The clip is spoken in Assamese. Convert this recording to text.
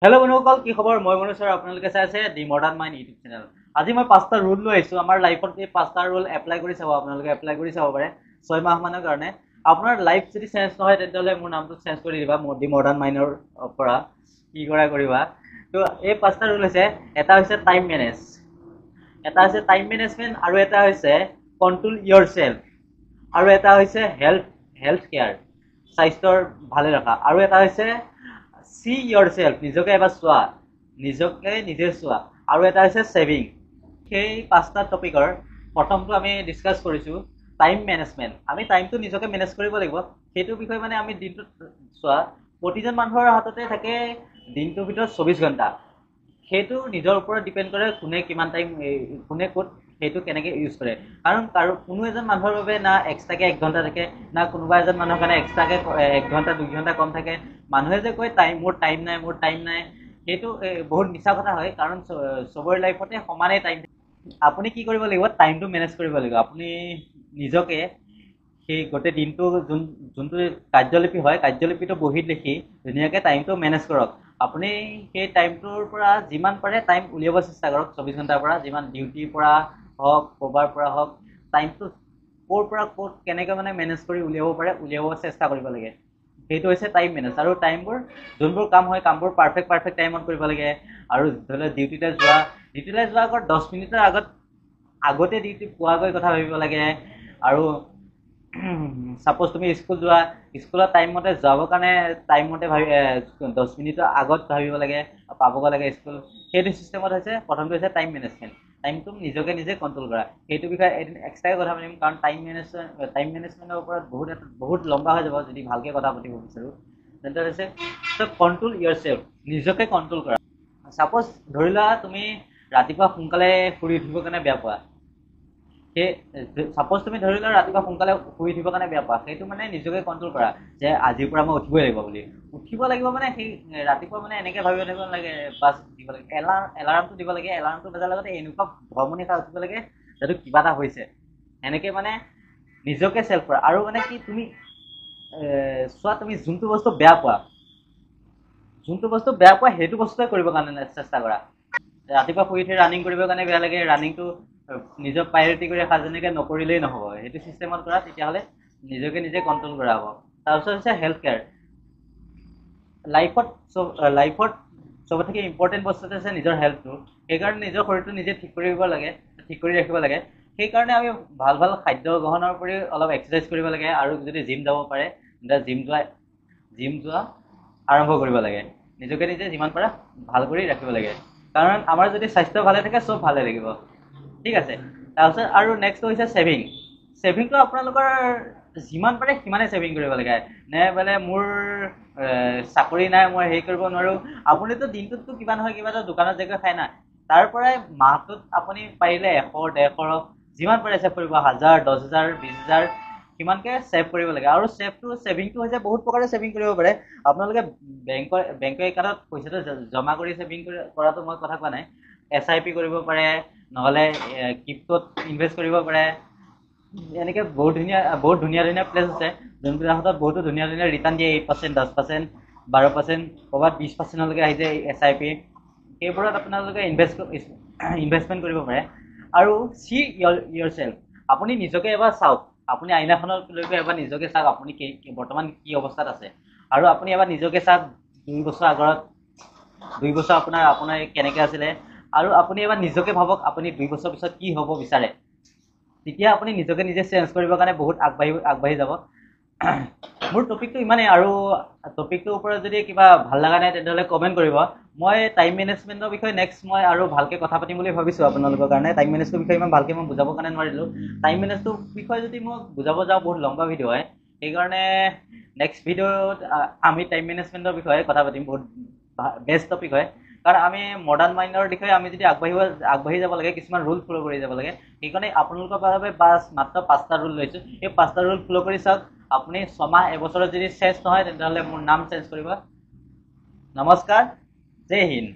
হেল্ল' বন্ধুসকল, কি খবৰ? মই মনোজ ছাৰ, আপোনালোকে চাই আছে দি মডাৰ্ণ মাইণ্ড ইউটিউব চেনেল। আজি মই 5টা ৰুল লৈ আহিছোঁ। আমাৰ লাইফত এই 5টা ৰুল এপ্লাই কৰি চাব, আপোনালোকে এপ্লাই কৰি চাব পাৰে 6 মাহমানৰ কাৰণে। আপোনাৰ লাইফ যদি চেঞ্জ নহয় তেতিয়াহ'লে মোৰ নামটো চেঞ্জ কৰি দিবা, দি মডাৰ্ণ মাইণ্ডৰ পৰা কি কৰিবা। তো এই 5টা ৰুল হৈছে, এটা হৈছে টাইম মেনেজ, এটা হৈছে টাইম মেনেজমেণ্ট, আৰু এটা হৈছে কণ্ট্ৰল ইয়ৰ চেল্ফ, আৰু এটা হৈছে হেল্থ কেয়াৰ, স্বাস্থ্যৰ ভালে ৰখা, আৰু এটা হৈছে চি ইয়ৰ চেল্ফ, নিজকে এবাৰ চোৱা, নিজকে নিজে চোৱা, আৰু এটা হৈছে ছেভিং। সেই 5টা টপিকৰ প্ৰথমটো আমি ডিছকাছ কৰিছোঁ টাইম মেনেজমেণ্ট। আমি টাইমটো নিজকে মেনেজ কৰিব লাগিব। সেইটো বিষয়ে মানে আমি দিনটোত চোৱা, প্ৰতিজন মানুহৰ হাততে থাকে দিনটোৰ ভিতৰত 24 ঘণ্টা। সেইটো নিজৰ ওপৰত ডিপেণ্ড কৰে কোনে কিমান টাইম, কোনে ক'ত সেইটো কেনেকৈ ইউজ কৰে। কাৰণ কোনো এজন মানুহৰ বাবে না এক্সট্ৰাকৈ 1 ঘণ্টা থাকে, না কোনোবা এজন মানুহৰ কাৰণে এক্সট্ৰাকৈ 1 ঘণ্টা 2 ঘণ্টা কম থাকে। মানুহে যে কয় মোৰ টাইম নাই, সেইটো বহুত মিছা কথা হয়। কাৰণ চবৰে লাইফতে সমানেই টাইম। আপুনি কি কৰিব লাগিব? টাইমটো মেনেজ কৰিব লাগিব। আপুনি নিজকে সেই গোটেই দিনটো যোনটো কাৰ্যলিপি হয়, কাৰ্যলিপিটো বহীত লিখি ধুনীয়াকৈ টাইমটো মেনেজ কৰক। আপুনি সেই টাইমটোৰ পৰা যিমান পাৰে টাইম উলিয়াব চেষ্টা কৰক। 24 ঘণ্টাৰ পৰা যিমান ডিউটিৰ পৰা হওক, ক'ৰবাৰ পৰা হওক, টাইমটো ক'ৰ পৰা ক'ত কেনেকৈ মানে মেনেজ কৰি উলিয়াব চেষ্টা কৰিব লাগে। সেইটো হৈছে টাইম মেনেজ। আৰু টাইমবোৰ যোনবোৰ কাম হয়, কামবোৰ পাৰফেক্ট টাইমত কৰিব লাগে। আৰু ধৰি লওক ডিউটিলৈ যোৱাৰ আগত 10 মিনিটৰ আগতে ডিউটি পোৱাকৈ কথা ভাবিব লাগে। আৰু ছাপ'জ তুমি স্কুলত টাইমমতে যাবৰ কাৰণে টাইমমতে 10 মিনিটৰ আগত ভাবিব লাগে, পাবগৈ লাগে স্কুল। সেইটো চিষ্টেমত হৈছে প্ৰথমটো হৈছে টাইম মেনেজমেণ্ট। টাইমটো নিজকে নিজে কণ্ট্ৰল কৰা। সেইটো বিষয়ে এদিন এক্সট্ৰাকৈ কথা পাতিম, কাৰণ টাইম মেনেজমেণ্টৰ ওপৰত বহুত লম্বা হৈ যাব যদি ভালকৈ কথা পাতিব বিচাৰোঁ। তেন্তে হৈছে কণ্ট্ৰল ইয়ৰ চেল্ফ, নিজকে কণ্ট্ৰল কৰা। ছাপ'জ ধৰি লোৱা তুমি ৰাতিপুৱা সোনকালে শুই উঠিবৰ কাৰণে বেয়া পোৱা। ছাপ'জ তুমি ধৰি লোৱা ৰাতিপুৱা সোনকালে শুই উঠিবৰ কাৰণে বেয়া পোৱা, সেইটো মানে নিজকে কণ্ট্ৰল কৰা যে আজিৰ পৰা মই উঠিবই লাগিব বুলি। উঠিব লাগিব মানে সেই ৰাতিপুৱা মানে এনেকৈ ভাবিব থাকিব নালাগে, বাছ দিব লাগে, এলাৰ্মটো দিব লাগে। এলাৰ্মটো বজাৰ লগতে এনেকুৱা ভ্ৰমণি খাই উঠিব লাগে যাতে কিবা এটা হৈছে। এনেকৈ মানে নিজকে চেল্ফ কৰা। আৰু মানে কি, তুমি চোৱা, তুমি যোনটো বস্তু বেয়া পোৱা সেইটো বস্তুৱে কৰিবৰ কাৰণে চেষ্টা কৰা। ৰাতিপুৱা শুই উঠি ৰানিং কৰিবৰ কাৰণে বেয়া লাগে, ৰানিংটো নিজৰ প্ৰায়ৰিটি কৰি ৰখা, যেনেকৈ নকৰিলেই নহ'ব। সেইটো চিষ্টেমত কৰা, তেতিয়াহ'লে নিজকে নিজে কণ্ট্ৰল কৰা হ'ব। তাৰপিছত হৈছে হেল্থ কেয়াৰ। লাইফত চবতকৈ ইম্পৰ্টেণ্ট বস্তুটো হৈছে নিজৰ হেল্থটো। সেইকাৰণে নিজৰ শৰীৰটো নিজে ঠিক কৰি ৰাখিব লাগে। সেইকাৰণে আমি ভাল খাদ্য গ্ৰহণৰ উপৰিও অলপ এক্সাৰচাইজ কৰিব লাগে। আৰু যদি জিম যাব পাৰে তেতিয়া জিম যোৱা আৰম্ভ কৰিব লাগে। নিজকে নিজে যিমান পাৰা ভাল কৰি ৰাখিব লাগে। কাৰণ আমাৰ যদি স্বাস্থ্য ভালে থাকে, চব ভালে থাকিব। ঠিক আছে। তাৰপিছত আৰু নেক্সট হৈছে ছেভিং। ছেভিংটো আপোনালোকৰ যিমান পাৰে সিমানেই ছেভিং কৰিব লাগে। নে বোলে মোৰ চাকৰি নাই, মই হেৰি কৰিব নোৱাৰোঁ। আপুনিতো দিনটোততো কিবা নহয় কিবা এটা দোকানত জেগা খাই না, তাৰ পৰাই মাহটোত আপুনি পাৰিলে 100, 150 যিমান পাৰে ছেভ কৰিব, 1000, 10,000, 20,000 সিমানকৈ ছেভ কৰিব লাগে। আৰু ছেভিংটো হৈছে বহুত প্ৰকাৰে ছেভিং কৰিব পাৰে। আপোনালোকে বেংকৰ একাউণ্টত পইচাটো জমা কৰি ছেভিং কৰাটো মই কথা কোৱা নাই। SIP কৰিব পাৰে, নহ'লে ক্ৰিপ্ট'ত ইনভেষ্ট কৰিব পাৰে। এনেকৈ বহুত ধুনীয়া প্লেচ আছে যোনবিলাকত বহুতো ধুনীয়া ৰিটাৰ্ণ দিয়ে। 8%, 10%, 12%, ক'ৰবাত 20%লৈকে আহি যায় SIP। সেইবোৰত আপোনালোকে ইনভেষ্টমেণ্ট কৰিব পাৰে। আৰু চি ইয়ৰ চেল্ফ, আপুনি নিজকে এবাৰ চাওক। আপুনি আইনাখনলৈকে এবাৰ নিজকে চাওক, আপুনি বৰ্তমান কি অৱস্থাত আছে। আৰু আপুনি এবাৰ নিজকে চাওক 2 বছৰ আগত, 2 বছৰ আপোনাৰ কেনেকৈ আছিলে। আৰু আপুনি এবাৰ নিজকে ভাবক আপুনি 2 বছৰ পিছত কি হ'ব বিচাৰে। তেতিয়া আপুনি নিজকে নিজে চেঞ্জ কৰিবৰ কাৰণে বহুত আগবাঢ়ি যাব। মোৰ টপিকটো ইমানেই। আৰু টপিকটোৰ ওপৰত যদি কিবা ভাল লগা নাই তেতিয়াহ'লে কমেণ্ট কৰিব। মই টাইম মেনেজমেণ্টৰ বিষয়ে নেক্সট মই আৰু ভালকৈ কথা পাতিম বুলি ভাবিছোঁ আপোনালোকৰ কাৰণে। টাইম মেনেজটোৰ বিষয়ে ইমান ভালকৈ মই বুজাবৰ কাৰণে নোৱাৰিলোঁ। টাইম মেনেজটোৰ বিষয়ে যদি মই বুজাব যাওঁ বহুত লম্বা ভিডিঅ' হয়। সেইকাৰণে নেক্সট ভিডিঅ'ত আমি টাইম মেনেজমেণ্টৰ বিষয়ে কথা পাতিম। বহুত বেষ্ট টপিক হয়। কাৰণ আমি মডাৰ্ণ মাইণ্ডৰ বিষয়ে আমি যদি আগবাঢ়ি যাব লাগে, কিছুমান ৰুল ফ'ল' কৰি যাব লাগে। সেইকাৰণে আপোনালোকৰ বাবে মাত্ৰ 5টা ৰুল লৈছোঁ। এই 5টা ৰুল ফ'ল' কৰি চাওক। আপুনি 6 মাহ, এবছৰত যদি চেঞ্জ নহয় তেতিয়াহ'লে মোৰ নাম চেঞ্জ কৰিব। নমস্কাৰ, জয় হিন্দ।